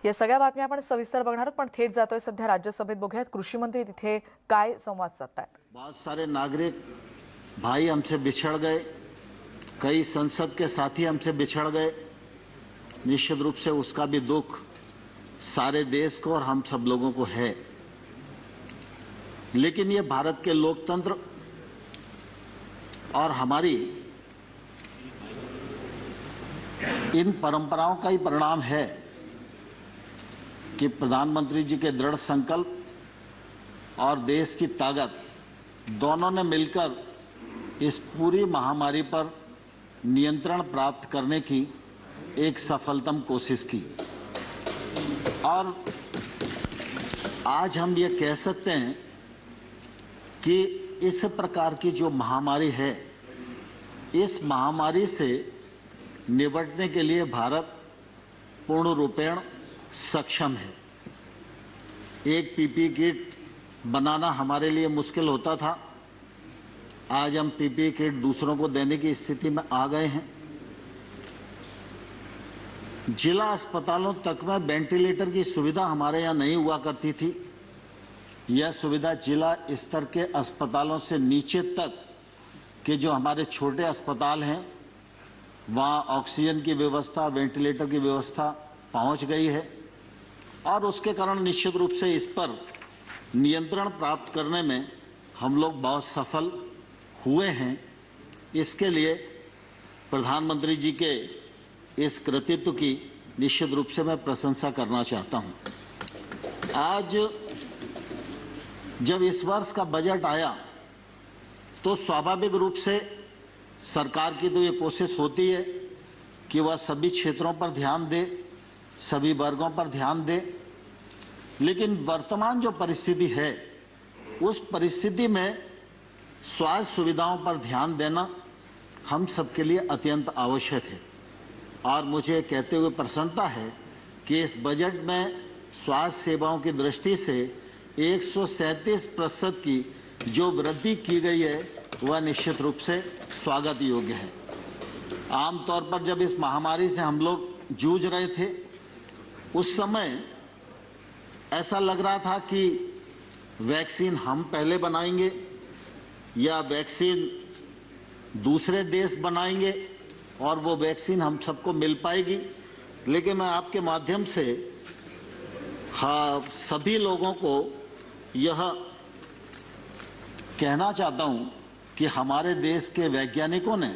या सगळ्या बातम्या आपण सविस्तर बघणार आहोत, पण थेट जातोय सध्या राज्यसभेत. बघूयात कृषी मंत्री तिथे काय संवाद साधतायत. बहुत सारे नागरिक भाई हमसे बिछड़ गए, कई संसद के साथी हमसे बिछड़ गए। निश्चित रूप से उसका भी दुख सारे देश को और हम सब लोगों को है, लेकिन ये भारत के लोकतंत्र और हमारी इन परंपराओं का ही परिणाम है कि प्रधानमंत्री जी के दृढ़ संकल्प और देश की ताकत दोनों ने मिलकर इस पूरी महामारी पर नियंत्रण प्राप्त करने की एक सफलतम कोशिश की। और आज हम ये कह सकते हैं कि इस प्रकार की जो महामारी है, इस महामारी से निपटने के लिए भारत पूर्ण रूपेण सक्षम है। एक पीपीई किट बनाना हमारे लिए मुश्किल होता था, आज हम पीपीई किट दूसरों को देने की स्थिति में आ गए हैं। जिला अस्पतालों तक में वेंटिलेटर की सुविधा हमारे यहाँ नहीं हुआ करती थी। यह सुविधा जिला स्तर के अस्पतालों से नीचे तक के जो हमारे छोटे अस्पताल हैं, वहाँ ऑक्सीजन की व्यवस्था, वेंटिलेटर की व्यवस्था पहुँच गई है और उसके कारण निश्चित रूप से इस पर नियंत्रण प्राप्त करने में हम लोग बहुत सफल हुए हैं। इसके लिए प्रधानमंत्री जी के इस कृतित्व की निश्चित रूप से मैं प्रशंसा करना चाहता हूं। आज जब इस वर्ष का बजट आया तो स्वाभाविक रूप से सरकार की तो ये कोशिश होती है कि वह सभी क्षेत्रों पर ध्यान दे, सभी वर्गों पर ध्यान दे, लेकिन वर्तमान जो परिस्थिति है उस परिस्थिति में स्वास्थ्य सुविधाओं पर ध्यान देना हम सबके लिए अत्यंत आवश्यक है। और मुझे कहते हुए प्रसन्नता है कि इस बजट में स्वास्थ्य सेवाओं की दृष्टि से 137% की जो वृद्धि की गई है वह निश्चित रूप से स्वागत योग्य है। आमतौर पर जब इस महामारी से हम लोग जूझ रहे थे उस समय ऐसा लग रहा था कि वैक्सीन हम पहले बनाएंगे या वैक्सीन दूसरे देश बनाएंगे और वो वैक्सीन हम सबको मिल पाएगी। लेकिन मैं आपके माध्यम से सभी लोगों को यह कहना चाहता हूं कि हमारे देश के वैज्ञानिकों ने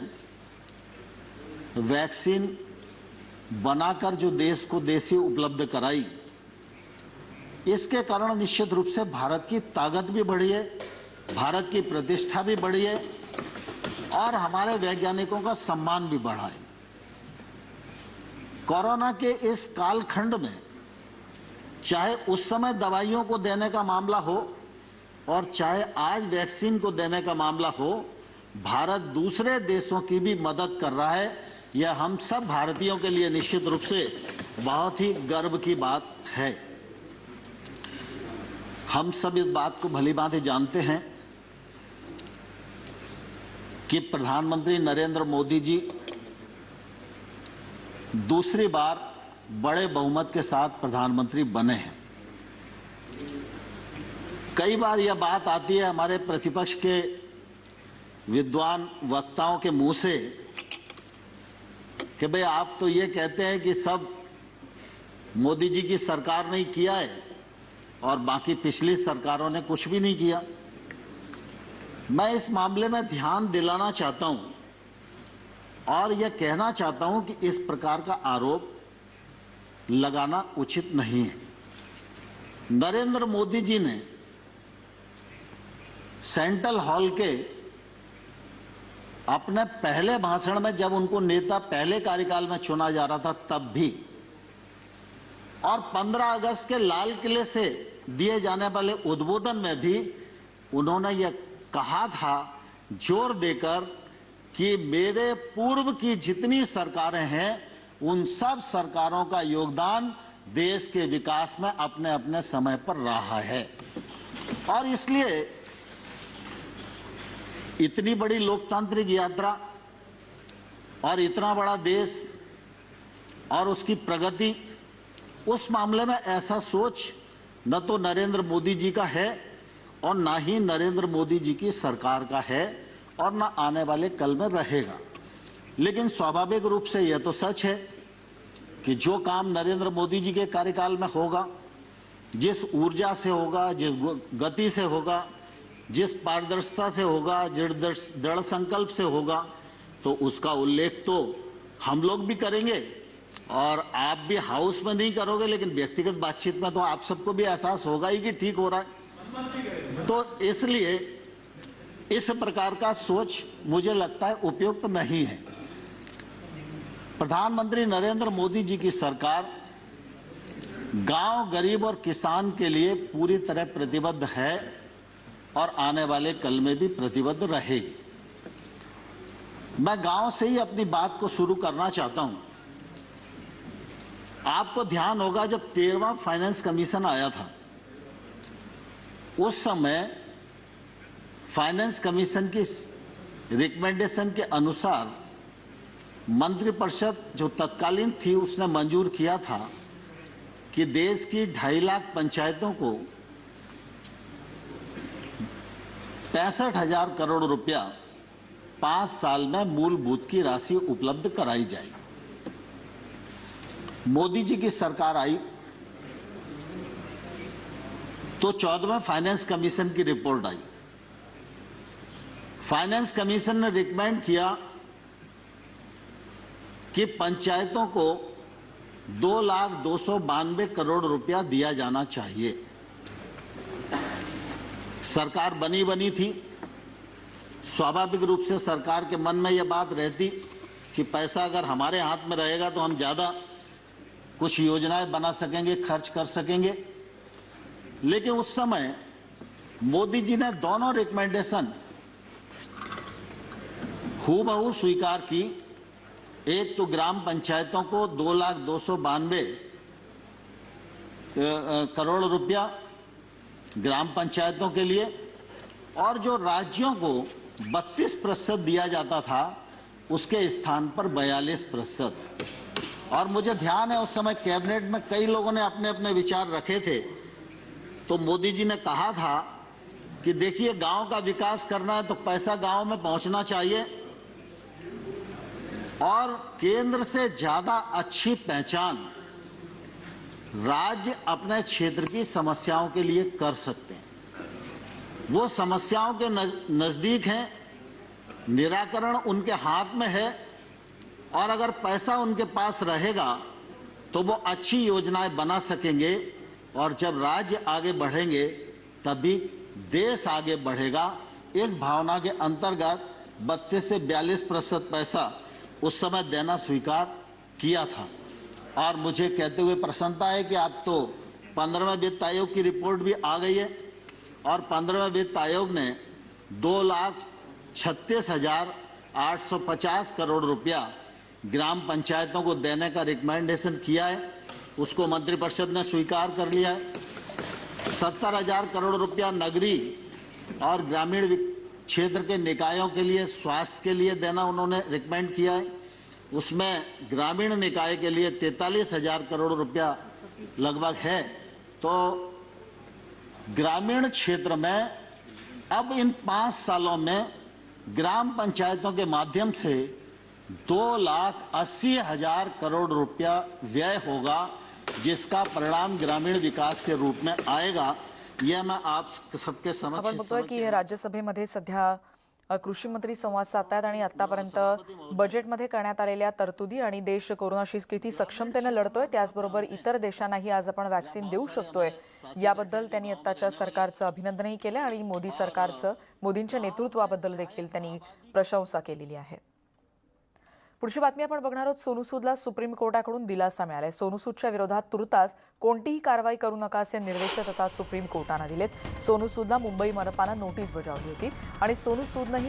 वैक्सीन बनाकर जो देश को देसी उपलब्ध कराई, इसके कारण निश्चित रूप से भारत की ताकत भी बढ़ी है, भारत की प्रतिष्ठा भी बढ़ी है और हमारे वैज्ञानिकों का सम्मान भी बढ़ा है। कोरोना के इस कालखंड में चाहे उस समय दवाइयों को देने का मामला हो और चाहे आज वैक्सीन को देने का मामला हो, भारत दूसरे देशों की भी मदद कर रहा है। यह हम सब भारतीयों के लिए निश्चित रूप से बहुत ही गर्व की बात है। हम सब इस बात को भलीभांति जानते हैं कि प्रधानमंत्री नरेंद्र मोदी जी दूसरी बार बड़े बहुमत के साथ प्रधानमंत्री बने हैं। कई बार यह बात आती है हमारे प्रतिपक्ष के विद्वान वक्ताओं के मुंह से कि भाई आप तो ये कहते हैं कि सब मोदी जी की सरकार ने किया है और बाकी पिछली सरकारों ने कुछ भी नहीं किया। मैं इस मामले में ध्यान दिलाना चाहता हूं और यह कहना चाहता हूं कि इस प्रकार का आरोप लगाना उचित नहीं है। नरेंद्र मोदी जी ने सेंट्रल हॉल के अपने पहले भाषण में, जब उनको नेता पहले कार्यकाल में चुना जा रहा था तब भी, और 15 अगस्त के लाल किले से दिए जाने वाले उद्बोधन में भी उन्होंने यह कहा था जोर देकर कि मेरे पूर्व की जितनी सरकारें हैं उन सब सरकारों का योगदान देश के विकास में अपने अपने समय पर रहा है। और इसलिए इतनी बड़ी लोकतांत्रिक यात्रा और इतना बड़ा देश और उसकी प्रगति उस मामले में ऐसा सोच न तो नरेंद्र मोदी जी का है और ना ही नरेंद्र मोदी जी की सरकार का है और ना आने वाले कल में रहेगा। लेकिन स्वाभाविक रूप से यह तो सच है कि जो काम नरेंद्र मोदी जी के कार्यकाल में होगा, जिस ऊर्जा से होगा, जिस गति से होगा, जिस पारदर्शिता से होगा, दृढ़ संकल्प से होगा, तो उसका उल्लेख तो हम लोग भी करेंगे और आप भी हाउस में नहीं करोगे, लेकिन व्यक्तिगत बातचीत में तो आप सबको भी एहसास होगा ही कि ठीक हो रहा है। तो इसलिए इस प्रकार का सोच मुझे लगता है उपयुक्त नहीं है। प्रधानमंत्री नरेंद्र मोदी जी की सरकार गांव, गरीब और किसान के लिए पूरी तरह प्रतिबद्ध है और आने वाले कल में भी प्रतिबद्ध रहेगी। मैं गांव से ही अपनी बात को शुरू करना चाहता हूं। आपको ध्यान होगा जब 13वां फाइनेंस कमीशन आया था, उस समय फाइनेंस कमीशन की रिकमेंडेशन के अनुसार मंत्रिपरिषद जो तत्कालीन थी उसने मंजूर किया था कि देश की 2.5 लाख पंचायतों को 65,000 करोड़ रुपया 5 साल में मूलभूत की राशि उपलब्ध कराई जाएगी। मोदी जी की सरकार आई तो 14वें फाइनेंस कमीशन की रिपोर्ट आई। फाइनेंस कमीशन ने रिकमेंड किया कि पंचायतों को 2,292 करोड़ रुपया दिया जाना चाहिए। सरकार बनी थी, स्वाभाविक रूप से सरकार के मन में यह बात रहती कि पैसा अगर हमारे हाथ में रहेगा तो हम ज्यादा कुछ योजनाएं बना सकेंगे, खर्च कर सकेंगे। लेकिन उस समय मोदी जी ने दोनों रिकमेंडेशन हूबहू स्वीकार की। एक तो ग्राम पंचायतों को 2,292 करोड़ रुपया ग्राम पंचायतों के लिए, और जो राज्यों को 32% दिया जाता था उसके स्थान पर 42%। और मुझे ध्यान है उस समय कैबिनेट में कई लोगों ने अपने अपने विचार रखे थे। तो मोदी जी ने कहा था कि देखिए, गांव का विकास करना है तो पैसा गांव में पहुंचना चाहिए और केंद्र से ज्यादा अच्छी पहचान राज्य अपने क्षेत्र की समस्याओं के लिए कर सकते हैं। वो समस्याओं के नजदीक हैं, निराकरण उनके हाथ में है, और अगर पैसा उनके पास रहेगा तो वो अच्छी योजनाएं बना सकेंगे, और जब राज्य आगे बढ़ेंगे तभी देश आगे बढ़ेगा। इस भावना के अंतर्गत 32 से 42% पैसा उस समय देना स्वीकार किया था। और मुझे कहते हुए प्रसन्नता है कि अब तो 15वें वित्त आयोग की रिपोर्ट भी आ गई है और 15वें वित्त आयोग ने 2,36,850 करोड़ रुपया ग्राम पंचायतों को देने का रिकमेंडेशन किया है। उसको मंत्रिपरिषद ने स्वीकार कर लिया है। 70,000 करोड़ रुपया नगरीय और ग्रामीण क्षेत्र के निकायों के लिए, स्वास्थ्य के लिए देना उन्होंने रिकमेंड किया है। उसमें ग्रामीण निकाय के लिए 43,000 करोड़ रुपया लगभग है। तो ग्रामीण क्षेत्र में अब इन 5 सालों में ग्राम पंचायतों के माध्यम से 2,80,000 करोड़ रुपया व्यय होगा, जिसका परिणाम ग्रामीण विकास के रूप में आएगा। यह मैं आप सबके समक्ष आपण बघतोय की राज्यसभेमध्ये सध्या कृषी मंत्री संवाद साधतायत आणि आतापर्यंत बजेटमध्ये करण्यात आलेल्या तरतुदी आणि देश कोरोनाशी किती सक्षमतेने लढतोय, त्याचबरोबर इतर देशांनाही आज आपण वॅक्सिन देऊ शकतोय, याबद्दल त्यांनी आत्ताच्या सरकारचं अभिनंदनही केलं आणि मोदींच्या नेतृत्वाबद्दल देखील त्यांनी प्रशंसा केलेली आहे। पुढची बातमी आपण बघणार आहोत। सोनू सूदला सुप्रीम कोर्टाकडून दिलासा मिळालाय। सोनू सूदच्या विरोधात तुर्तास कोणतीही कारवाई करू नका असे निर्देश आता सुप्रीम कोर्टाने दिलेत। सोनू सूदला मुंबई मनपाने नोटीस बजावली होती आणि सोनू सूदनेही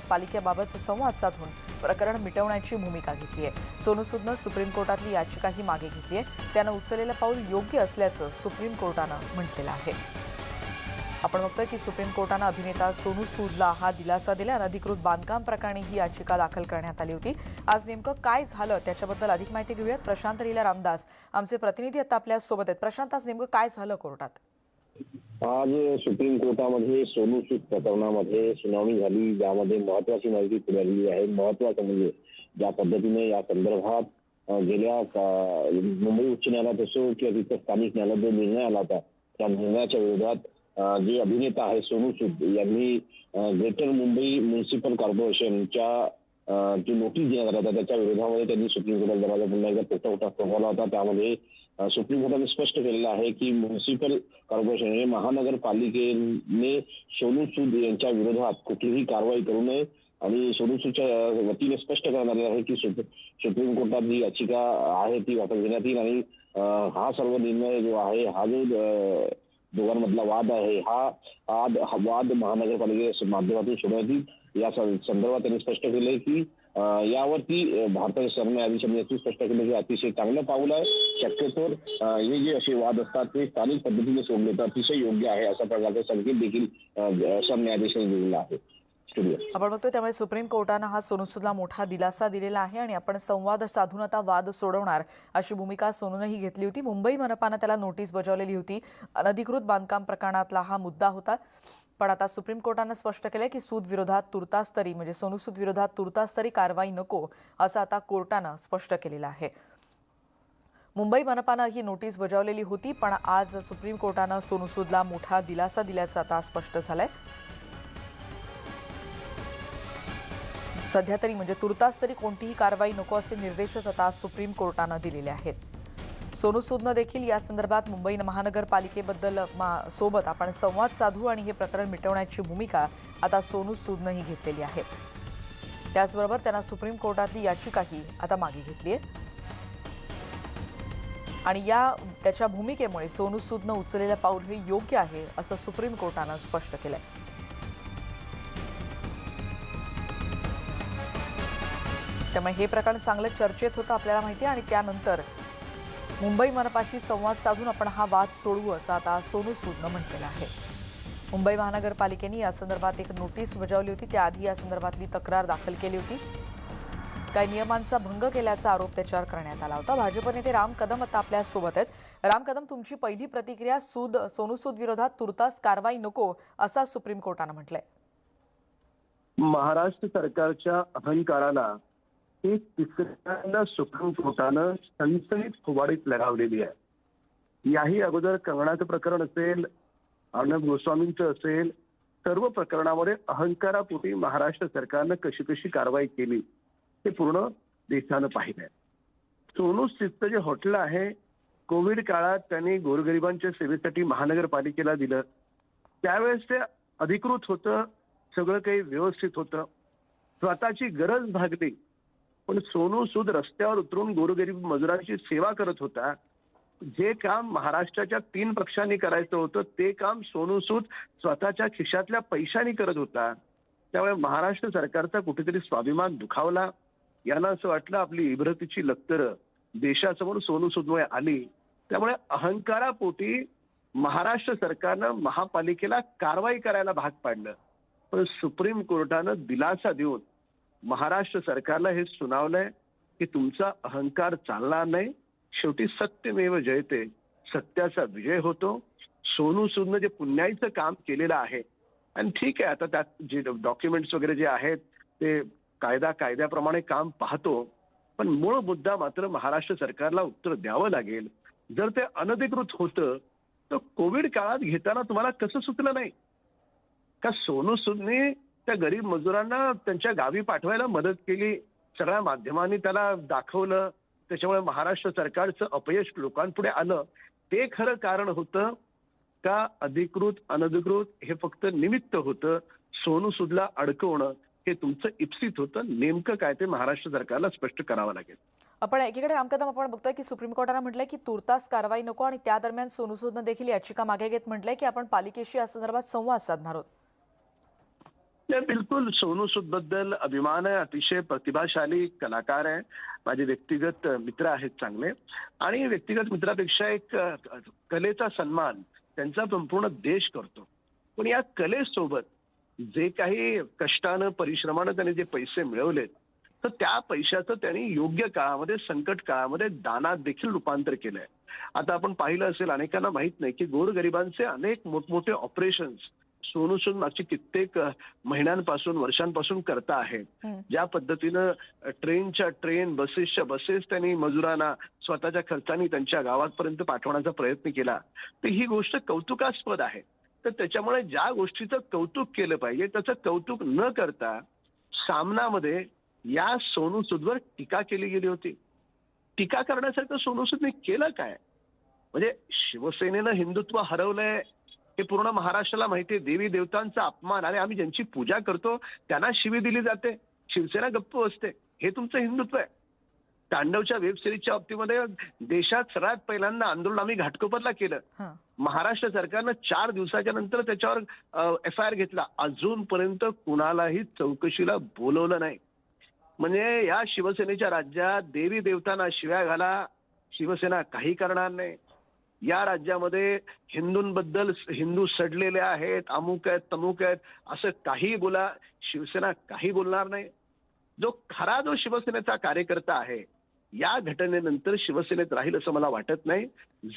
पालिकेबाबत संवाद साधून प्रकरण मिटवण्याची भूमिका घेतली आहे। सोनू सूदने सुप्रीम कोर्टातली याचिकाही मागे घेतली आहे। त्याने उचललेलं पाऊल योग्य असल्याचं सुप्रीम कोर्टाने म्हटलेलं आहे। आपण बघतोय की सुप्रीम कोर्टानं अभिनेता सोनू सूदला हा दिलासा दिला. अनधिकृत बांधकाम प्रकरणी ही याचिका दाखल करण्यात आली होती. आज नेमकं काय झालं त्याच्याबद्दल अधिक माहिती घेऊयात. प्रशांत लीला रामदास आमचे प्रतिनिधी आता आपल्या सोबत आहेत. प्रशांत, आज नेमकं काय झालं कोर्टात? आज सुप्रीम कोर्टामध्ये सोनू सूद प्रकरणामध्ये सुनावणी झाली, ज्यामध्ये महत्वाची माहिती पुढे आलेली आहे. महत्वाचं म्हणजे ज्या पद्धतीने या संदर्भात गेल्या मुंबई उच्च न्यायालयात असो किंवा तिथं स्थानिक न्यायालयात जो निर्णय आला होता, त्या निर्णयाच्या विरोधात जे अभिनेता आहे सोनू सूद यांनी ग्रेटर मुंबई म्युनिसिपल कॉर्पोरेशनच्या जी नोटीस देण्यात आला होता त्याच्या विरोधामध्ये त्यांनी सुप्रीम कोर्टात दरवाजा पुन्हा एकदा पोटा ठोकवला होता. त्यामध्ये सुप्रीम कोर्टाने स्पष्ट केलेलं आहे की म्युनिसिपल कॉर्पोरेशन म्हणजे महानगरपालिकेने सोनू सूद यांच्या विरोधात कुठलीही कारवाई करू नये आणि सोनू सूदच्या वतीने स्पष्ट करण्यात आलेलं आहे की सुप्रीम कोर्टात जी याचिका आहे ती वापस घेण्यात येईल आणि हा सर्व निर्णय जो आहे, हा जो दोघांमधला वाद आहे, हा वाद महानगरपालिकेच्या माध्यमातून सोडवण्यात येईल. या संदर्भात त्यांनी स्पष्ट केलंय की यावरती भारताच्या सरन्यायाधीशांनी स्पष्ट केलं की अतिशय चांगलं पाऊल आहे. शक्यतोवर हे जे असे वाद असतात ते स्थानिक पद्धतीने सोडले तर अतिशय योग्य आहे, अशा प्रकारचा संकेत देखील सरन्यायाधीशांनी दिलेला आहे. आपण बघतोय त्यामुळे सुप्रीम कोर्टानं हा सोनू सूदला मोठा दिलासा दिलेला आहे आणि आपण संवाद साधून आता वाद सोडवणार अशी भूमिका सोनूनंही घेतली होती. मुंबई मनपानं त्याला नोटीस बजावलेली होती. अनधिकृत बांधकाम प्रकरणातला हा मुद्दा होता. पण आता सुप्रीम कोर्टानं स्पष्ट केलंय की सूद विरोधात तुर्तास तरी म्हणजे सोनू सूद विरोधात तुर्तास तरी कारवाई नको असं आता कोर्टानं स्पष्ट केलेलं आहे. मुंबई मनपानं ही नोटीस बजावलेली होती, पण आज सुप्रीम कोर्टानं सोनू सूदला मोठा दिलासा दिल्याचं आता स्पष्ट झालंय. सध्या तरी म्हणजे तुर्तास तरी कोणतीही कारवाई नको असे निर्देशच आता सुप्रीम कोर्टानं दिलेले आहेत. सोनू सूदनं देखील या संदर्भात मुंबई महानगरपालिकेबद्दल सोबत आपण संवाद साधू आणि हे प्रकरण मिटवण्याची भूमिका आता सोनू सूदनंही घेतलेली आहे. त्याचबरोबर त्यांना सुप्रीम कोर्टातली याचिकाही आता मागे घेतली आहे आणि त्याच्या भूमिकेमुळे सोनू सूदनं उचललेलं पाऊल हे योग्य आहे असं सुप्रीम कोर्टानं स्पष्ट केलंय. त्यामुळे हे प्रकरण चांगलं चर्चेत होतं आपल्याला माहिती आहे आणि त्यानंतर मुंबई मनपाशी संवाद साधून आपण हा वाद सोडवू असं आता सोनू सूदनं म्हटलेलं आहे. मुंबई महानगरपालिकेने या संदर्भात एक नोटीस बजावली होती. त्याआधी या संदर्भातली तक्रार दाखल केली होती. काही नियमांचा भंग केल्याचा आरोप त्याच्यावर करण्यात आला होता. भाजप नेते राम कदम आता आपल्या सोबत आहेत. राम कदम, तुमची पहिली प्रतिक्रिया, सोनू सूद विरोधात तुर्तास कारवाई नको असा सुप्रीम कोर्टानं म्हटलंय. महाराष्ट्र सरकारच्या अहंकाराला ही तिसऱ्यांदा सुप्रीम कोर्टानं सनसनीत फुवाडीत लगावलेली आहे. याही अगोदर कंगनाचं प्रकरण असेल, अर्णब गोस्वामींचं असेल, सर्व प्रकरणामध्ये अहंकारापोटी महाराष्ट्र सरकारनं कशी कशी कारवाई केली हे पूर्ण देशानं पाहिलंय. सोनू सूदचं जे हॉटेल आहे, कोविड काळात त्यांनी गोरगरिबांच्या सेवेसाठी महानगरपालिकेला दिलं. त्यावेळेस ते अधिकृत होतं, सगळं काही व्यवस्थित होतं, स्वतःची गरज भागली. पण सोनू सूद रस्त्यावर उतरून गोरगरीब मजुरांची सेवा करत होता. जे काम महाराष्ट्राच्या 3 पक्षांनी करायचं होतं ते काम सोनू सूद स्वतःच्या खिशातल्या पैशांनी करत होता. त्यामुळे महाराष्ट्र सरकारचा कुठेतरी स्वाभिमान दुखावला. यांना असं वाटलं आपली इब्रतीची लक्तरं देशासमोर सोनू सूदमुळे आली. त्यामुळे अहंकारापोटी महाराष्ट्र सरकारनं महापालिकेला कारवाई करायला भाग पाडलं. पण सुप्रीम कोर्टानं दिलासा देऊन महाराष्ट्र सरकारला हे सुनावलंय की तुमचा अहंकार चालणार नाही. शेवटी सत्यमेव जयते, सत्याचा विजय होतो. सोनू सूदनं जे पुण्याईचं काम केलेलं आहे आणि ठीक आहे, आता त्यात जे डॉक्युमेंट्स वगैरे जे आहेत ते कायद्याप्रमाणे काम पाहतो, पण मूळ मुद्दा मात्र महाराष्ट्र सरकारला उत्तर द्यावं लागेल. जर ते अनधिकृत होतं तर कोविड काळात घेताना तुम्हाला कसं सुचलं नाही का? सोनू सूदने त्या गरीब मजुरांना त्यांच्या गावी पाठवायला मदत केली, सगळ्या माध्यमांनी त्याला दाखवलं. त्याच्यामुळे महाराष्ट्र सरकारचं अपयश लोकांपुढे आलं. ते खरं कारण होतं का अधिकृत अनधिकृत हे फक्त निमित्त होतं? सोनू सूदला अडकवणं हे तुमचं इप्सित होतं. नेमकं काय ते महाराष्ट्र सरकारला स्पष्ट करावं लागेल. आपण एकीकडे राम कदम आपण बघतोय की सुप्रीम कोर्टानं म्हटलंय की तुर्तास कारवाई नको आणि त्या दरम्यान सोनू सूदनं देखील याचिका मागे घेत म्हटलंय की आपण पालिकेशी या संदर्भात संवाद साधणार आहोत. बिलकुल सोनू सूद बद्दल अभिमान आहे. अतिशय प्रतिभाशाली कलाकार आहे. माझे व्यक्तिगत मित्र आहेत चांगले आणि व्यक्तिगत मित्रापेक्षा एक कलेचा सन्मान त्यांचा संपूर्ण देश करतो. पण या कलेसोबत जे काही कष्टानं परिश्रमानं त्यांनी जे पैसे मिळवलेत तर त्या पैशाचं त्यांनी योग्य काळामध्ये संकट काळामध्ये दानात देखील रूपांतर केलंय. आता आपण पाहिलं असेल, अनेकांना माहित नाही की गोरगरिबांचे अनेक मोठमोठे ऑपरेशन्स सोनू सूद मागची कित्येक महिन्यांपासून वर्षांपासून करता आहे. ज्या पद्धतीनं ट्रेन बसेसच्या बसेस त्यांनी मजुरांना स्वतःच्या खर्चाने त्यांच्या गावापर्यंत पाठवण्याचा प्रयत्न केला, तर ही गोष्ट कौतुकास्पद आहे. तर त्याच्यामुळे ज्या गोष्टीचं कौतुक केलं पाहिजे त्याचं कौतुक न करता सामनामध्ये या सोनू सूदवर टीका केली गेली होती. टीका करण्यासारखं सोनू सूदने केलं काय? म्हणजे शिवसेनेनं हिंदुत्व हरवलंय हे पूर्ण महाराष्ट्राला माहिती आहे. देवी देवतांचा अपमान, अरे आम्ही ज्यांची पूजा करतो त्यांना शिवी दिली जाते, शिवसेना गप्प असते, हे तुमचं हिंदुत्व आहे. तांडवच्या वेब सिरीजच्या बाबतीमध्ये देशात सर्वात पहिल्यांदा आंदोलन आम्ही घाटकोपरला केलं. महाराष्ट्र सरकारनं 4 दिवसाच्या नंतर त्याच्यावर FIR घेतला. अजूनपर्यंत कुणालाही चौकशीला बोलवलं नाही. म्हणजे या शिवसेनेच्या राज्यात देवी देवतांना शिव्या घाला, शिवसेना काही करणार नाही. या राज्यामध्ये हिंदूंबद्दल हिंदू सडलेले आहेत, अमुक आहेत तमुक आहेत असं काही बोला, शिवसेना काही बोलणार नाही. जो खरा जो शिवसेनेचा कार्यकर्ता आहे या घटनेनंतर शिवसेनेत राहील असं मला वाटत नाही.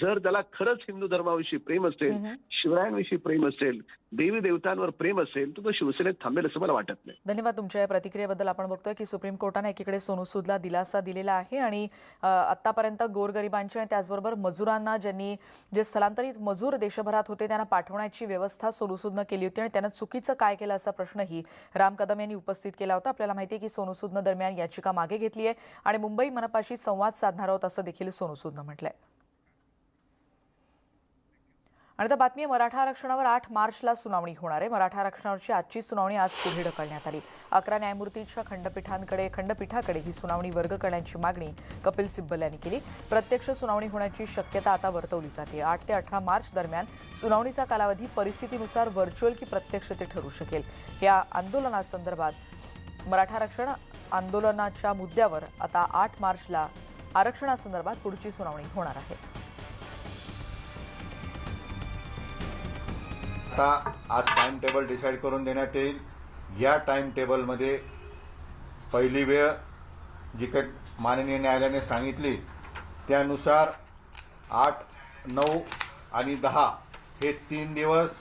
जर त्याला खरंच हिंदू धर्माविषयी प्रेम असेल, शिवरायांविषयी प्रेम असेल, देवी देवतांवर प्रेम असेल तर तो शिवसेनेत थांबेल असं मला वाटत नाही. धन्यवाद तुमच्या या प्रतिक्रियेबद्दल. आपण बघतोय की सुप्रीम कोर्टाने एकीकडे सोनू सूदला दिलासा दिलेला आहे आणि आतापर्यंत गोरगरिबांची आणि त्याचबरोबर मजुरांना जे स्थलांतरित मजूर देशभरात होते त्यांना पाठवण्याची व्यवस्था सोनू सूदनं केली होती आणि त्यानं चुकीचं काय केलं असा प्रश्नही राम कदम यांनी उपस्थित केला होता. आपल्याला माहिती आहे की सोनू सूदनं दरम्यान याचिका मागे घेतली आहे आणि मुंबई मनपाशी संवाद साधणार आहोत असं देखील सोनू सूदनं म्हटलंय. आणि आता बातमी, मराठा आरक्षणावर 8 मार्चला सुनावणी होणार आहे. मराठा आरक्षणावरची आजची सुनावणी आज पुढे ढकलण्यात आली. 11 न्यायमूर्तींच्या खंडपीठाकडे ही सुनावणी वर्ग करण्याची मागणी कपिल सिब्बल यांनी केली. प्रत्यक्ष सुनावणी होण्याची शक्यता आता वर्तवली जाते. 8 ते 18 मार्च दरम्यान सुनावणीचा कालावधी परिस्थितीनुसार व्हर्च्युअल की प्रत्यक्ष ते ठरू शकेल. या आंदोलनासंदर्भात मराठा आरक्षण आंदोलनाच्या मुद्द्यावर आता 8 मार्चला आरक्षणासंदर्भात पुढची सुनावणी होणार आहे. आता आज टाइम टेबल डिसाईड करून देण्यात येईल. या टाइम टेबलमध्ये पहिली वेळ जी काही माननीय न्यायालयाने सांगितली त्यानुसार 8, 9 आणि 10 हे 3 दिवस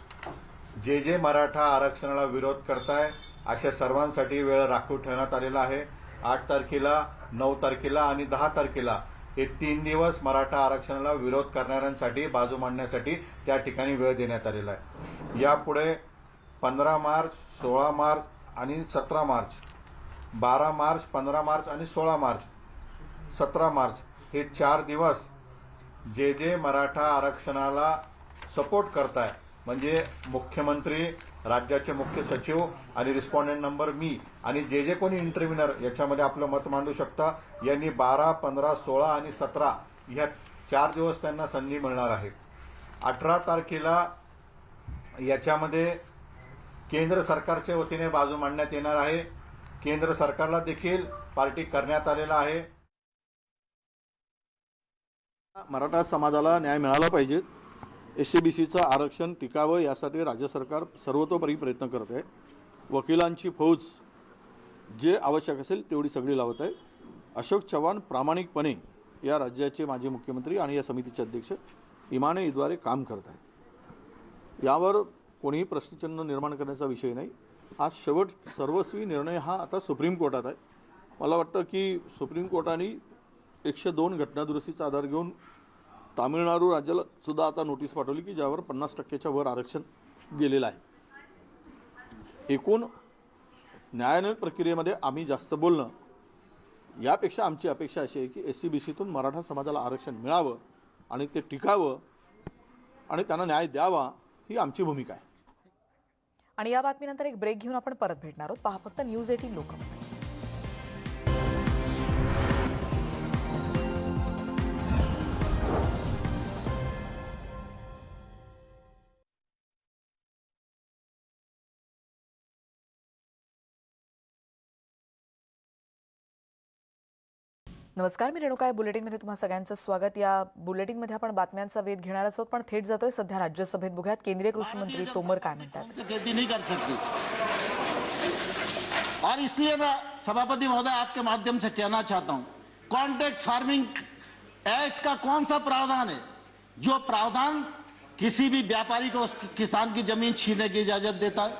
जे मराठा आरक्षणाला विरोध करताय अशा सर्वांसाठी वेळ राखीव ठेवण्यात आलेला आहे. 8 तारखेला, 9 तारखेला आणि 10 तारखेला हे 3 दिवस मराठा आरक्षणाला विरोध करणाऱ्यांसाठी बाजू मांडण्यासाठी त्या ठिकाणी वेळ देण्यात आलेला आहे. यापुढे 15 मार्च, 16 मार्च आणि 17 मार्च, 12 मार्च, 15 मार्च आणि 16 मार्च, 17 मार्च हे 4 दिवस जे मराठा आरक्षणाला सपोर्ट करताय म्हणजे मुख्यमंत्री, राज्याचे मुख्य सचिव आणि रिस्पॉन्डेंट नंबर मी आणि जे कोणी इंटरव्ह्युनर याच्यामध्ये आपलं मत मांडू शकता, यांनी 12, 15, 16 आणि 17 ह्या 4 दिवस त्यांना संधी मिळणार आहे. 18 तारखेला याच्यामध्ये केंद्र सरकारच्या वतीने बाजू मांडण्यात येणार आहे. केंद्र सरकारला देखील पार्टी करण्यात आलेला आहे. मराठा समाजाला न्याय मिळाला पाहिजे, SCBCचं आरक्षण टिकावं यासाठी राज्य सरकार सर्वतोपरी प्रयत्न करत आहे. वकिलांची फौज जे आवश्यक असेल तेवढी सगळी लावत आहे. अशोक चव्हाण प्रामाणिकपणे या राज्याचे माजी मुख्यमंत्री आणि या समितीचे अध्यक्ष इमानईद्वारे काम करत आहे. यावर कोणीही प्रश्नचिन्ह निर्माण करण्याचा विषय नाही. आज सर्वस्वी निर्णय हा आता सुप्रीम कोर्टात आहे. मला वाटतं की सुप्रीम कोर्टाने 102 घटनादुरुस्तीचा आधार घेऊन तामिळनाडू राज्याला सुद्धा आता नोटीस पाठवली की ज्यावर 50% वर आरक्षण गेलेलं आहे. एकूण न्यायालयीन प्रक्रियेमध्ये आम्ही जास्त बोलणं यापेक्षा आमची अपेक्षा अशी आहे की SCBCतून मराठा समाजाला आरक्षण मिळावं आणि ते टिकावं आणि त्यांना न्याय द्यावा ही आमची भूमिका आहे. आणि या बातमीनंतर एक ब्रेक घेऊन आपण परत भेटणार आहोत. पहा फक्त न्यूज 18 लोकमत. नमस्कार, मी रेणुका आहे. बुलेटिनमध्ये तुम्हा सगळ्यांचं स्वागत. या बुलेटिनमध्ये आपण बातम्यांचा वेध घेणार आहोत, पण थेट जातोय सध्या राज्यसभेत. बघूयात केंद्रीय कृषी मंत्री तोमर काय म्हणतात. खेती नहीं कर सकती और इसलिए मैं सभापति महोदय आपके माध्यम से कहना चाहता हूं, कॉन्ट्रैक्ट फार्मिंग एक्ट का कौन सा प्रावधान है जो प्रावधान किसी भी व्यापारी को उस किसान की जमीन छीनने की इजाजत देता है?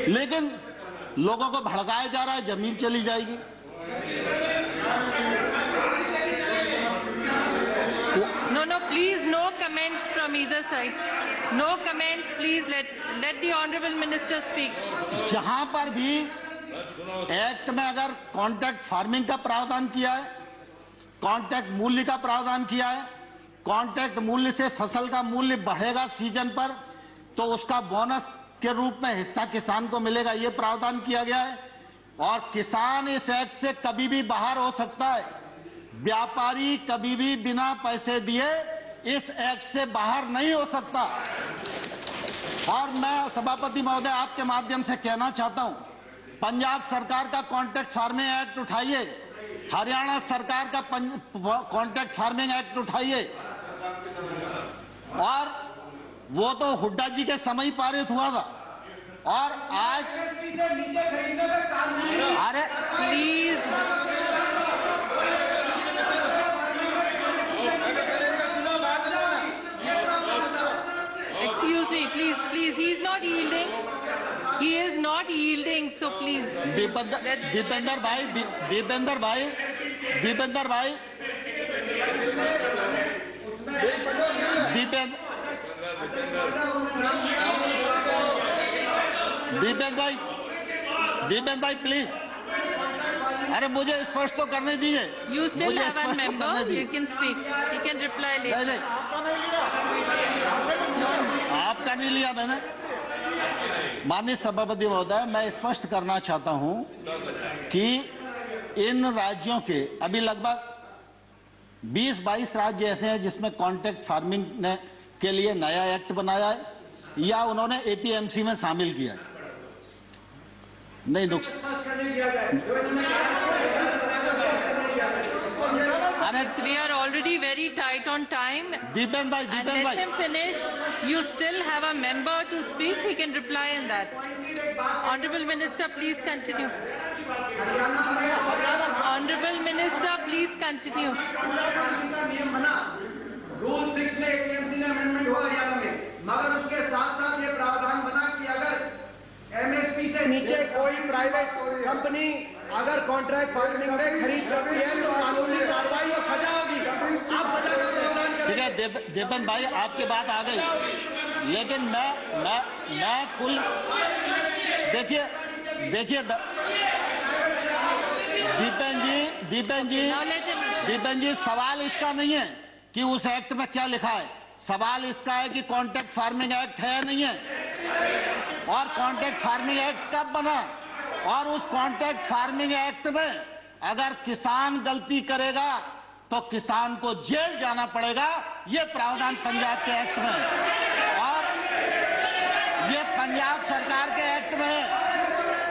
लेकिन लोगों को भड़काया जा रहा है, जमीन चली जाएगी। No, please, no comments from either side. No comments, please. Let the honorable minister speak. जहां पर भी एक्ट में अगर कॉन्ट्रैक्ट फार्मिंग का प्रावधान किया है, कॉन्ट्रैक्ट मूल्य का प्रावधान किया है, कॉन्ट्रैक्ट मूल्य से फसल का मूल्य बढ़ेगा सीजन पर, तो उसका बोनस के रूप में हिस्सा किसान को मिलेगा, ये प्रावधान किया गया है। और किसान इस एक्ट से कभी भी बाहर हो सकता है, व्यापारी कभी भी बिना पैसे दिए इस एक्ट से बाहर नहीं हो सकता। और मैं सभापति महोदय आपके माध्यम से कहना चाहता हूं, पंजाब सरकार का कॉन्ट्रैक्ट फार्मिंग एक्ट उठाइए, हरियाणा सरकार का कॉन्ट्रैक्ट फार्मिंग एक्ट उठाइए, और वो तो हुड्डा जी के समय ही पारित हुआ था। और आज अरे Please. Excuse me, please. He is not yielding. He is not yielding, so please. Dipendra भाई दीपेंद्र भाई प्लीज, अरे मुझे स्पष्ट तो करने दीजिए। You still मुझे have one स्पष्ट तो member. करने You दीजिए। can speak. You can reply later. नहीं, आपका नहीं लिया मैंने। माननीय सभापति महोदय, मैं स्पष्ट करना चाहता हूं कि इन राज्यों के अभी लगभग 20-22 राज्य ऐसे हैं जिसमें कॉन्ट्रैक्ट फार्मिंग ने के लिए नया एक्ट बनाया है या उन्होंने एपीएमसी में शामिल किया है। नहीं We are already very tight on time. Dipendra भाई And let him finish. You still have a member to speak. He can reply in that. Honorable Minister, please continue. Honorable Minister, please continue. Rule 6 में APMC ने amendment हुआ हरियाणा में, मगर उसके साथ साथ ये प्रावधान बना कि अगर एमएसपी से नीचे कोई प्राइवेट कंपनी अगर कॉन्ट्रैक्ट फार्मिंग में खरीद सकती है तो कानूनी कार्रवाई और सजा होगी। आप सजा का प्रावधान करें। ठीक है दीपेंद्र भाई, आपकी बात आ गई, लेकिन मैं कुल देखिए दीपेंद्र जी सवाल इसका नहीं है कि उस एक्ट में क्या लिखा है, सवाल इसका है कि कॉन्ट्रैक्ट फार्मिंग एक्ट है या नहीं है, और कॉन्ट्रैक्ट फार्मिंग एक्ट कब बना, और उस कॉन्ट्रैक्ट फार्मिंग एक्ट में अगर किसान गलती करेगा तो किसान को जेल जाना पड़ेगा, ये प्रावधान पंजाब के एक्ट में है, और ये पंजाब सरकार के एक्ट में है।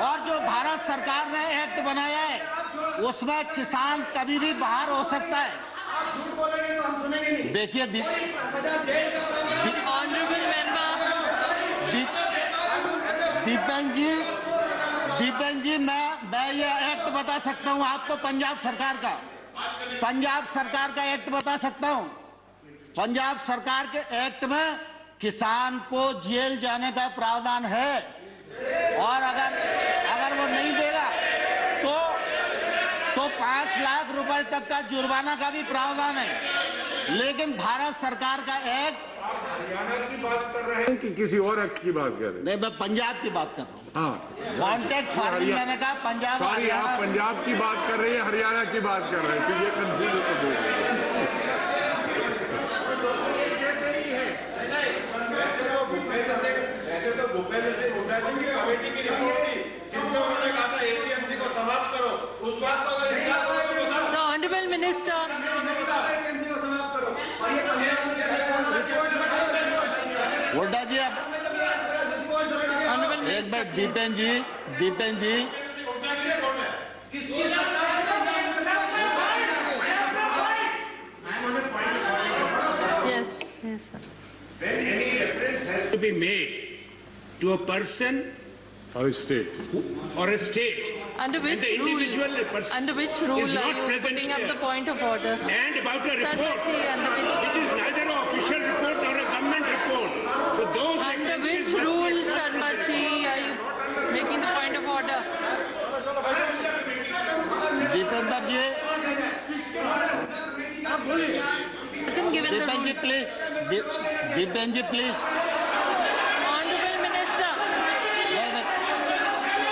और जो भारत सरकार ने एक्ट बनाया है उसमें किसान कभी भी बाहर हो सकता है। आप झूठ बोलेंगे तो हम सुनेंगे नहीं। देखिए सजा जेल का प्रावधान। Honorable member. दीपेंद्र जी मैं ये एक्ट बता सकता हूं आपको, पंजाब सरकार का एक्ट बता सकता हूं। पंजाब सरकार के एक्ट में किसान को जेल जाने का प्रावधान है, और अगर वो नहीं देगा तो 5 लाख रुपए तक का जुर्माना का भी प्रावधान है। लेकिन भारत सरकार का एक्ट, हरियाणा की बात कर रहे हैं कि किसी और एक्ट की बात कर रहे हैं? नहीं, मैं पंजाब की बात कर रहा हूँ। हाँ, कॉन्ट्रैक्ट फार्मिंग मैंने कहा पंजाब, सॉरी, आप पंजाब की बात कर रहे हैं, हरियाणा की बात कर रहे हैं, तो ये कंफ्यूज होकर बोल रहे हैं। ऐसे तो भूपेंद्र सिंह हुड्डा जी की कमेटी की रिपोर्ट थी जिसमें उन्होंने कहा था एपीएमसी को समाप्त करो, उस बात को अगर इनकार करो तो बताओ। So, Honorable Minister. एपीएमसी को समाप्त करो, और ये पंजाब में हुड्डा जी अब Honorable एक बार दीपेंद्र जी किसकी सरकार to be made to a person Or state. or a state, Under which and the individual rule? person Under which is rule are not you present putting up here. the point of order? And about a report Sarbaji, under which? which is neither an official report nor a government report. So those Under which references must be- rule, Sharmaji, are you making the point of order? Dipendra ji, Hasn't given the Dipendra ji rule. Please, Dipendra ji please, Honorable Minister,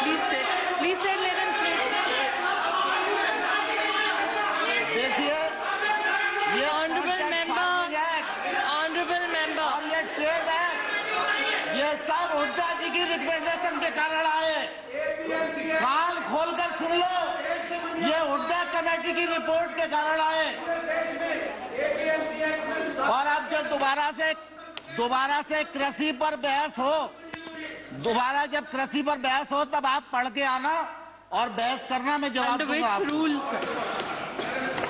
please sit. Please sit, let him sit. देखिए ये Honorable contract member, farming act honorable member. और ये trade act, ये सब हुड्डा जी की recommendation के कारण आए। कान खोलकर सुन लो, ये हुड्डा कमेटी की रिपोर्ट के कारण आए। और अब जब दोबारा से कृषि पर बहस हो, जब कृषि पर बहस हो तब आप पढ़ के आना और बहस करना, मैं जवाब Under दूंगा which आपको। rule, sir?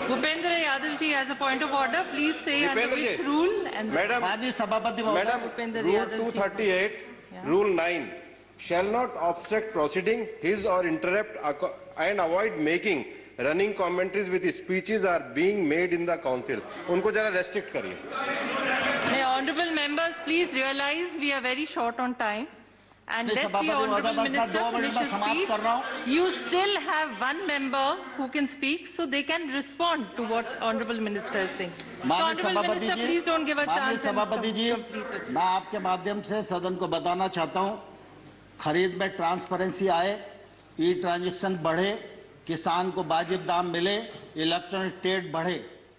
Bhupendra Yadav ji has a point of order. Please say under Bhupendra which ji. rule and Madam, माननीय सभापति महोदय, Madam, Bhupendra Rule Yadav ji. 238, Rule 9 shall not obstruct proceeding, his or interrupt and avoid making running commentaries with speeches are being made in the council. उनको जरा restrict करिए. The honorable members, please realize we are very short on time. And नहीं, let the सभापति महोदय, honorable बस मैं minister 2 minute finish में his समाप्त speech. कर रहा हूँ। You still have one member who can speak, so they can respond to what honorable minister is saying. So माननीय honorable सभापति minister, G, please don't give a माननीय chance and सभापति जी, complete it. मैं आपके माध्यम से सदन को बताना चाहता हूं, खरीद में ट्रांसपेरेंसी आए, ई ट्रांजैक्शन बढ़े, किसान को वाजिब दाम मिले, इलेक्ट्रॉनिक ट्रेड बढ़े,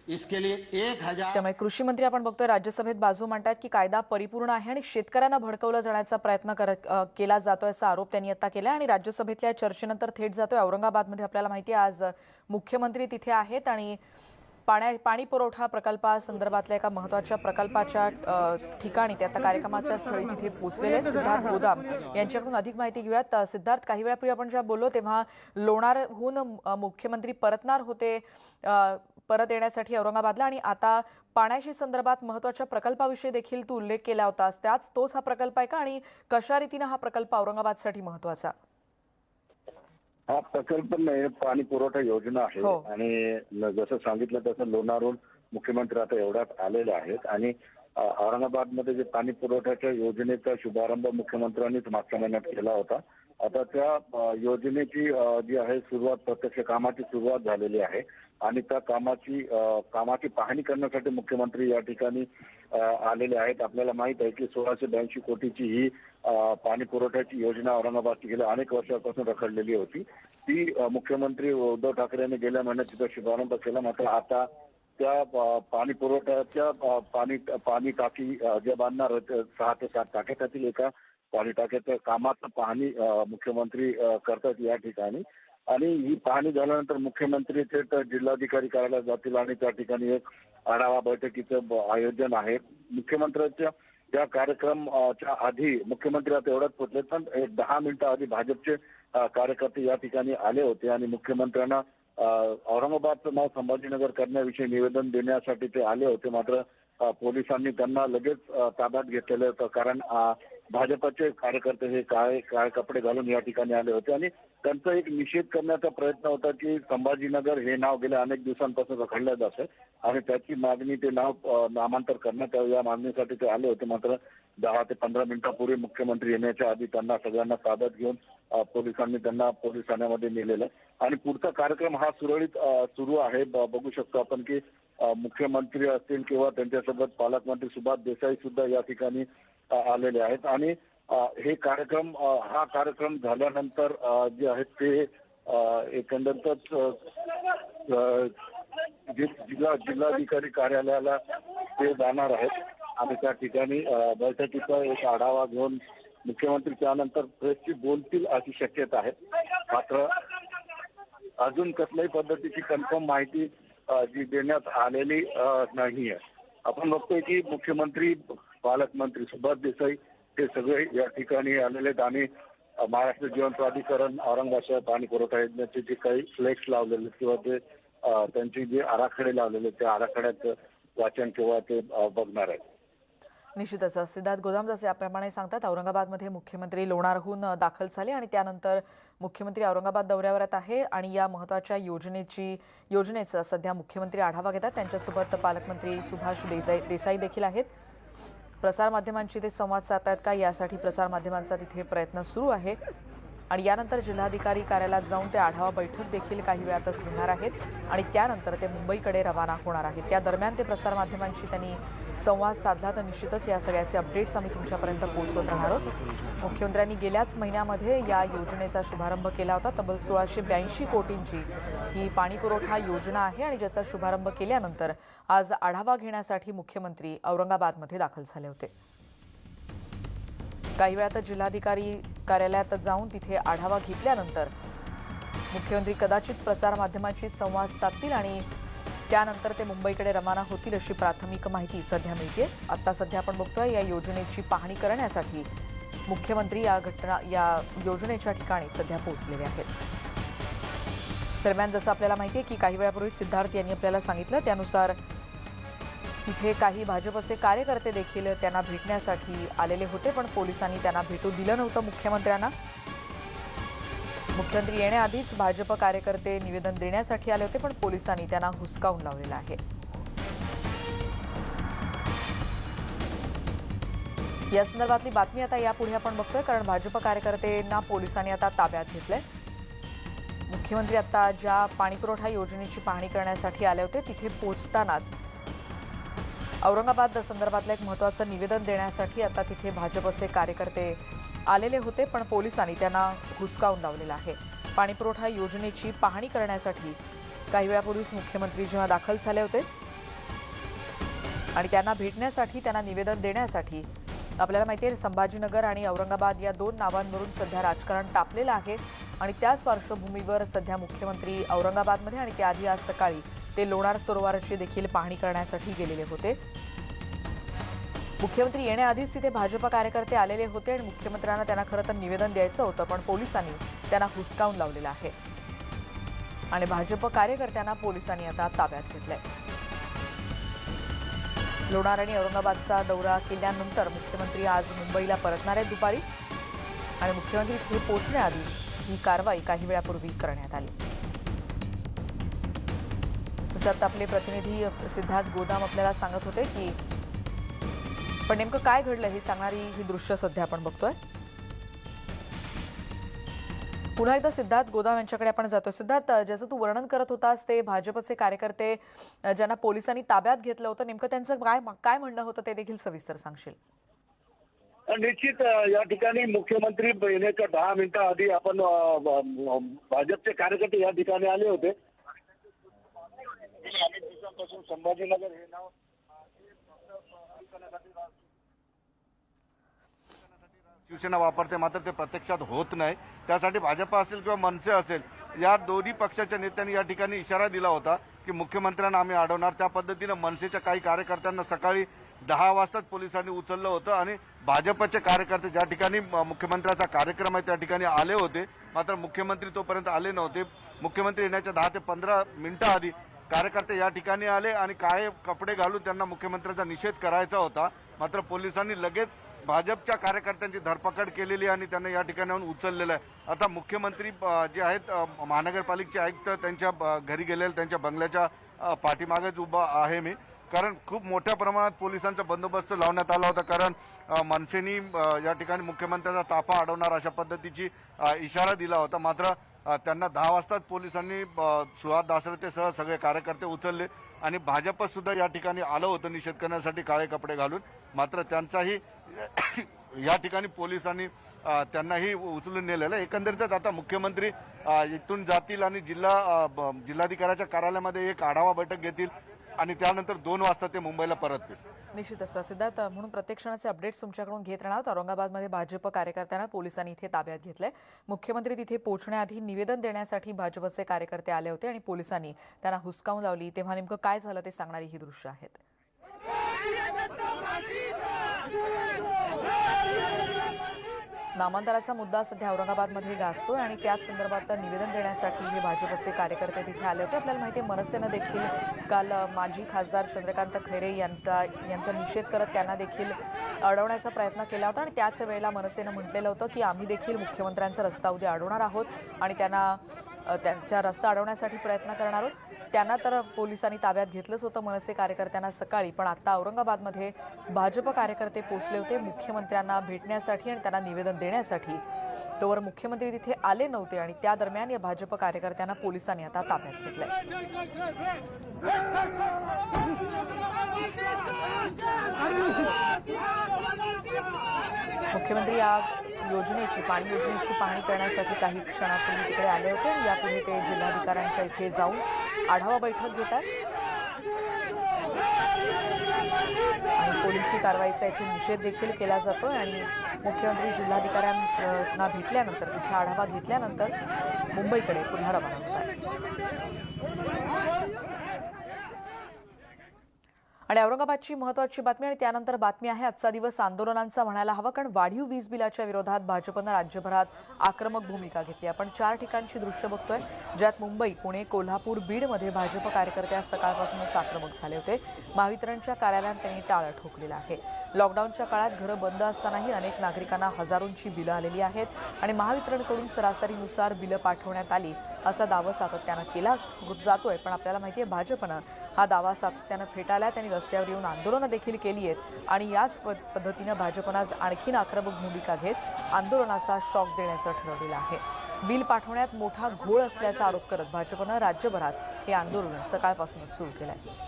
इसके लिए 1000 त्यामुळे कृषी मंत्री आपण बघतोय राज्यसभेत बाजू मांडतायत की कायदा परिपूर्ण आहे आणि शेतकऱ्यांना भडकवलं जाण्याचा प्रयत्न केला जातोय असा आरोप त्यांनी आता केला आणि राज्यसभेतल्या चर्चेनंतर थेट जातोय औरंगाबादमध्ये। आपल्याला माहिती आहे आज मुख्यमंत्री तिथे आहेत आणि पाणी पुरवठा प्रकल्पासंदर्भातल्या एका महत्त्वाच्या प्रकल्पाच्या ठिकाणी ते आता कार्यक्रमाच्या स्थळी तिथे पोहोचलेले आहेत। सिद्धार्थ गोदाम यांच्याकडून अधिक माहिती घेऊयात। सिद्धार्थ, काही वेळापूर्वी आपण जेव्हा बोललो तेव्हा लोणारहून मुख्यमंत्री परतणार होते परत येण्यासाठी औरंगाबादला आणि आता पाण्याशी संदर्भात महत्त्वाच्या प्रकल्पाविषयी देखील तू उल्लेख केला होतास, तोच हा प्रकल्प आहे का आणि कशा रीतीने हा प्रकल्प औरंगाबादसाठी महत्त्वाचा? हा प्रकल्प नाही, पाणी पुरवठा योजना आहे हो. आणि जसं सांगितलं तसं लोणारहून मुख्यमंत्री आता एवढ्यात आलेले आहेत आणि औरंगाबादमध्ये जे पाणी पुरवठ्याच्या योजनेचा शुभारंभ मुख्यमंत्र्यांनीच मागच्या महिन्यात केला होता। आता त्या योजनेची जी आहे सुरुवात, प्रत्यक्ष कामाची सुरुवात झालेली आहे आणि त्या कामाची पाहणी करण्यासाठी मुख्यमंत्री या ठिकाणी आलेले आहेत। आपल्याला माहित आहे की 1682 कोटीची ही पाणी पुरवठ्याची योजना औरंगाबादची गेल्या अनेक वर्षांपासून रखडलेली होती। ती मुख्यमंत्री उद्धव ठाकरे यांनी गेल्या महिन्यात तिचा शुभारंभ केला, मात्र आता त्या पाणी पुरवठ्याच्या पाणी टाकी जे बांधणार होते 6 ते 7 टाक्या, त्यातील एका पाणी टाक्याच्या कामाचं पाहणी मुख्यमंत्री करतात या ठिकाणी आणि ही पाहणी झाल्यानंतर मुख्यमंत्री थेट जिल्हाधिकारी कार्यालयात जातील आणि त्या ठिकाणी एक आढावा बैठकीचं आयोजन आहे। मुख्यमंत्र्यांच्या त्या कार्यक्रमाच्या आधी मुख्यमंत्री आता एवढ्यात पोहोचले, पण 10 मिनिटं आधी भाजपचे कार्यकर्ते या ठिकाणी आले होते आणि मुख्यमंत्र्यांना औरंगाबादचं नाव संभाजीनगर करण्याविषयी निवेदन देण्यासाठी ते आले होते, मात्र पोलिसांनी त्यांना लगेच ताब्यात घेतलेलं होतं, कारण भाजपचे कार्यकर्ते हे काळे कपडे घालून या ठिकाणी आले होते आणि त्यांचा एक निषेध करण्याचा प्रयत्न होता की संभाजीनगर हे नाव गेल्या अनेक दिवसांपासून रखडलं जात आहे आणि त्याची मागणी ते नाव नामांतर करण्यात यावं या मागणीसाठी ते आले होते, मात्र 10 ते 15 मिनिटांपूर्वी मुख्यमंत्री येण्याच्या आधी त्यांना सगळ्यांना ताब्यात घेऊन पोलिसांनी त्यांना पोलीस ठाण्यामध्ये नेलेलं आहे आणि पुढचा कार्यक्रम हा सुरळीत सुरू आहे। बघू शकतो आपण की मुख्यमंत्री असतील किंवा त्यांच्यासोबत पालकमंत्री सुभाष देसाई सुद्धा या ठिकाणी आलेले आहेत आणि हा कार्यक्रम झाल्यानंतर जे आहेत ते एकंदरीतच जिल्हाधिकारी कार्यालयाला ते जाणार आहेत आणि त्या ठिकाणी बैठकीचा एक आढावा घेऊन मुख्यमंत्री त्यानंतर प्रेसशी बोलतील अशी शक्यता आहे, मात्र अजून कसल्याही पद्धतीची कन्फर्म माहिती जी देण्यात आलेली नाहीये। आपण बघतोय की मुख्यमंत्री, पालकमंत्री सुभाष देसाई हे सगळे या ठिकाणी आलेले आहेत आणि महाराष्ट्र जीवन प्राधिकरण औरंगाबाद पाणी पुरवठा योजनेचे जे काही फ्लेक्स लावलेले किंवा ते त्यांचे जे आराखडे लावलेले त्या आराखड्याचं वाचन किंवा ते बघणार आहेत। निश्चितच सिद्धार्थ गोदाम जसे याप्रमाणे सांगतात, औरंगाबादमध्ये मुख्यमंत्री लोणारहून दाखल झाले आणि त्यानंतर मुख्यमंत्री औरंगाबाद दौऱ्यावर आहे आणि या महत्त्वाच्या योजनेचा सध्या मुख्यमंत्री आढावा घेतात. त्यांच्यासोबत पालकमंत्री सुभाष देसाई देखील आहेत. प्रसारमाध्यमांशी ते संवाद साधतात का यासाठी प्रसारमाध्यमांचा तिथे प्रयत्न सुरू आहे आणि यानंतर जिल्हाधिकारी कार्यालयात जाऊन ते आढावा बैठक देखील काही वेळातच घेणार आहेत आणि त्यानंतर ते मुंबईकडे रवाना होणार आहेत. त्या दरम्यान ते प्रसारमाध्यमांशी त्यांनी संवाद साधला तर निश्चितच या सगळ्याचे अपडेट्स आम्ही तुमच्यापर्यंत पोहोचवत राहणार आहोत. मुख्यमंत्र्यांनी गेल्याच महिन्यामध्ये या योजनेचा शुभारंभ केला होता. तब्बल 1682 कोटींची ही पाणीपुरवठा योजना आहे आणि ज्याचा शुभारंभ केल्यानंतर आज आढावा घेण्यासाठी मुख्यमंत्री औरंगाबादमध्ये दाखल झाले होते. काही वेळात जिल्हाधिकारी कार्यालयात जाऊन तिथे आढावा घेतल्यानंतर मुख्यमंत्री कदाचित प्रसारमाध्यमांशी संवाद साधतील आणि त्यानंतर ते मुंबईकडे रवाना होतील अशी प्राथमिक माहिती सध्या मिळते. आता सध्या आपण बघतोय या योजनेची पाहणी करण्यासाठी मुख्यमंत्री या योजनेच्या ठिकाणी सध्या पोहोचलेले आहेत. दरम्यान जसं आपल्याला माहिती आहे की काही वेळापूर्वी सिद्धार्थ यांनी आपल्याला सांगितलं त्यानुसार तिथे काही भाजपचे कार्यकर्ते देखील त्यांना भेटण्यासाठी आलेले होते, पण पोलिसांनी त्यांना भेटू दिलं नव्हतं मुख्यमंत्र्यांना. मुख्यमंत्री येण्याआधीच भाजप कार्यकर्ते निवेदन देण्यासाठी आले होते, पण पोलिसांनी त्यांना हुसकावून लावलेलं आहे. या संदर्भातली बातमी आता यापुढे आपण बघतोय, कारण भाजप कार्यकर्त्यांना पोलिसांनी आता ताब्यात घेतलंय. मुख्यमंत्री आता ज्या पाणीपुरवठा योजनेची पाहणी करण्यासाठी आले होते तिथे पोहोचतानाच औरंगाबाद संदर्भातलं एक महत्त्वाचं निवेदन देण्यासाठी आता तिथे भाजपचे कार्यकर्ते आलेले होते, पण पोलिसांनी त्यांना हुसकावून लावलेलं आहे. पाणीपुरवठा योजनेची पाहणी करण्यासाठी काही वेळापूर्वीच मुख्यमंत्री जेव्हा दाखल झाले होते आणि त्यांना भेटण्यासाठी त्यांना निवेदन देण्यासाठी आपल्याला माहिती आहे संभाजीनगर आणि औरंगाबाद या दोन नावांवरून सध्या राजकारण तापलेलं आहे आणि त्याच पार्श्वभूमीवर सध्या मुख्यमंत्री औरंगाबादमध्ये आणि त्याआधी आज सकाळी ते लोणार सरोवराची देखील पाहणी करण्यासाठी गेलेले होते. मुख्यमंत्री येण्याआधीच तिथे भाजप कार्यकर्ते आलेले होते आणि मुख्यमंत्र्यांना त्यांना खरं तर निवेदन द्यायचं होतं, पण पोलिसांनी त्यांना हुसकावून लावलेलं आहे आणि भाजप कार्यकर्त्यांना पोलिसांनी आता ताब्यात घेतलंय. लोणार आणि औरंगाबादचा दौरा केल्यानंतर मुख्यमंत्री आज मुंबईला परतणार आहेत दुपारी आणि मुख्यमंत्री तिथे पोहोचण्याआधी ही कारवाई काही वेळापूर्वी करण्यात आली. तसंच आपले प्रतिनिधी सिद्धार्थ गोदाम आपल्याला सांगत होते की पण नेमकं काय घडलं हे सांगणारी ही दृश्य सध्या आपण बघतोय. पुन्हा एकदा सिद्धार्थ गोदाम यांच्याकडे आपण जातोय. सिद्धार्थ, ज्याचं तू वर्णन करत होतास ते भाजपचे कार्यकर्ते ज्यांना पोलिसांनी ताब्यात घेतलं होतं, नेमकं त्यांचं काय म्हणणं होतं ते देखील सविस्तर सांगशील? निश्चित या ठिकाणी मुख्यमंत्री येण्याच्या 10 मिनिटं आधी आपण भाजपचे कार्यकर्ते या ठिकाणी आले होते. अनेक दिवसांपासून संभाजीनगर हे नाव शिवसेना वापरते, मात्र ते प्रत्यक्षात होत नाही. त्यासाठी भाजप असेल किंवा मनसे असेल या दोन्ही पक्षाच्या नेत्यांनी या ठिकाणी इशारा दिला होता की मुख्यमंत्र्यांना आम्ही अडवणार. त्या पद्धतीनं मनसेच्या काही कार्यकर्त्यांना सकाळी 10 वाजताच पोलिसांनी उचललं होतं आणि भाजपचे कार्यकर्ते ज्या ठिकाणी मुख्यमंत्र्यांचा कार्यक्रम आहे त्या ठिकाणी आले होते, मात्र मुख्यमंत्री तोपर्यंत आले नव्हते. मुख्यमंत्री येण्याच्या 10 ते 15 मिनिटं आधी कार्यकर्ते या ठिकाणी आले आणि काळे कपडे घालून त्यांना मुख्यमंत्र्यांचा निषेध करायचा होता, मात्र पोलिसांनी लगेच भाजपच्या कार्यकर्त्यांची धरपकड केलेली आणि त्यांना या ठिकाणाहून उचललेलं आहे. आता मुख्यमंत्री जे आहेत महानगरपालिकेचे आयुक्त त्यांच्या घरी गेलेले, त्यांच्या बंगल्याच्या पाठीमागेच उभा आहे मी, कारण खूप मोठ्या प्रमाणात पोलिसांचा बंदोबस्त लावण्यात आला होता. कारण मनसेनी या ठिकाणी मुख्यमंत्र्यांचा ताफा अडवणार अशा पद्धतीची इशारा दिला होता, मात्र त्यांना 10 वाजताच पोलिसांनी सुहास दासरथेसह सगळे कार्यकर्ते उचलले आणि भाजप सुद्धा या ठिकाणी आलं होतं निषेध करण्यासाठी काळे कपडे घालून, मात्र त्यांचाही या ठिकाणी पोलिसांनी त्यांनाही उचलून नेलेलं. एकंदरीतच आता मुख्यमंत्री इथून जातील आणि जिल्हाधिकाऱ्याच्या कार्यालयामध्ये एक आढावा बैठक घेतील आणि त्यानंतर 2 वाजता ते मुंबईला परततील. निश्चितच सिद्धार्थ, म्हणून प्रत्येक क्षणाचे अपडेट्स तुमच्याकडून घेत राहणार. औरंगाबादमध्ये भाजप कार्यकर्त्यांना पोलिसांनी इथे ताब्यात घेतलंय. मुख्यमंत्री तिथे पोहोचण्याआधी निवेदन देण्यासाठी भाजपचे कार्यकर्ते आले होते आणि पोलिसांनी त्यांना हुसकावून लावली. तेव्हा नेमकं काय झालं ते सांगणारी ही दृश्य आहेत. नामांतराचा मुद्दा सध्या औरंगाबादमध्ये गाजतोय आणि त्याच संदर्भातलं निवेदन देण्यासाठी हे भाजपचे कार्यकर्ते तिथे आले होते. आपल्याला माहिती आहे मनसेनं देखील काल माजी खासदार चंद्रकांत खैरे यांचा निषेध करत त्यांना देखील अडवण्याचा प्रयत्न केला होता आणि त्याच वेळेला मनसेनं म्हटलेलं होतं की आम्ही देखील मुख्यमंत्र्यांचा रस्ता उद्या अडवणार आहोत आणि त्यांच्या रस्ता अडवण्यासाठी प्रयत्न करणार आहोत. त्यांना तर पोलिसांनी ताब्यात घेतलंच होतं मनसे कार्यकर्त्यांना सकाळी, पण आता औरंगाबादमध्ये भाजप कार्यकर्ते पोहोचले होते मुख्यमंत्र्यांना भेटण्यासाठी आणि त्यांना निवेदन देण्यासाठी. तोवर मुख्यमंत्री तिथे आले नव्हते आणि त्या दरम्यान या भाजप कार्यकर्त्यांना पोलिसांनी आता ताब्यात घेतलंय. मुख्यमंत्री या पाणी योजनेची पाहणी करण्यासाठी काही क्षणापूर्वी तिकडे आले होते आणि यापुढे ते जिल्हाधिकाऱ्यांच्या इथे जाऊन आढावा बैठक घेतात आणि पोलिसी कारवाईचा इथे निषेध देखील केला जातोय आणि मुख्यमंत्री जिल्हाधिकाऱ्यांना भेटल्यानंतर तिथे आढावा घेतल्यानंतर मुंबईकडे पुन्हा रवाना होतात. आणि औरंगाबादची महत्त्वाची बातमी आणि त्यानंतर बातमी आहे आजचा दिवस आंदोलनांचा म्हणायला हवा, कारण वाढीव वीज बिलाच्या विरोधात भाजपनं राज्यभरात आक्रमक भूमिका घेतली. आपण 4 ठिकाणची दृश्य बघतोय, ज्यात मुंबई, पुणे, कोल्हापूर, बीडमध्ये भाजप कार्यकर्ते आज सकाळपासूनच आक्रमक झाले होते. महावितरणच्या कार्यालयात त्यांनी टाळं ठोकलेलं आहे. लॉकडाऊनच्या काळात घरं बंद असतानाही अनेक नागरिकांना हजारोंची बिलं आलेली आहेत आणि महावितरणकडून सरासरीनुसार बिलं पाठवण्यात आली असा दावा सातत्यानं केला जातोय. पण आपल्याला माहिती आहे भाजपनं हा दावा सातत्यानं फेटाळला. त्यांनी रस्त्यावर येऊन आंदोलनं देखील केली आहेत आणि याच पद्धतीनं भाजपनं आज आणखीन आक्रमक भूमिका घेत आंदोलनाचा शॉक देण्याचं ठरवलेलं आहे. बिल पाठवण्यात मोठा घोळ असल्याचा आरोप करत भाजपनं राज्यभरात हे आंदोलन सकाळपासूनच सुरू केलं आहे.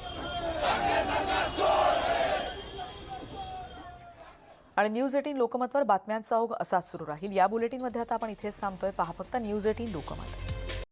आणि न्यूज 18 लोकमतवर बातम्यांचा ओघ असाच सुरू राहील. या बुलेटिनमध्ये आता आपण इथेच थांबतोय. पहा फक्त न्यूज 18 लोकमत.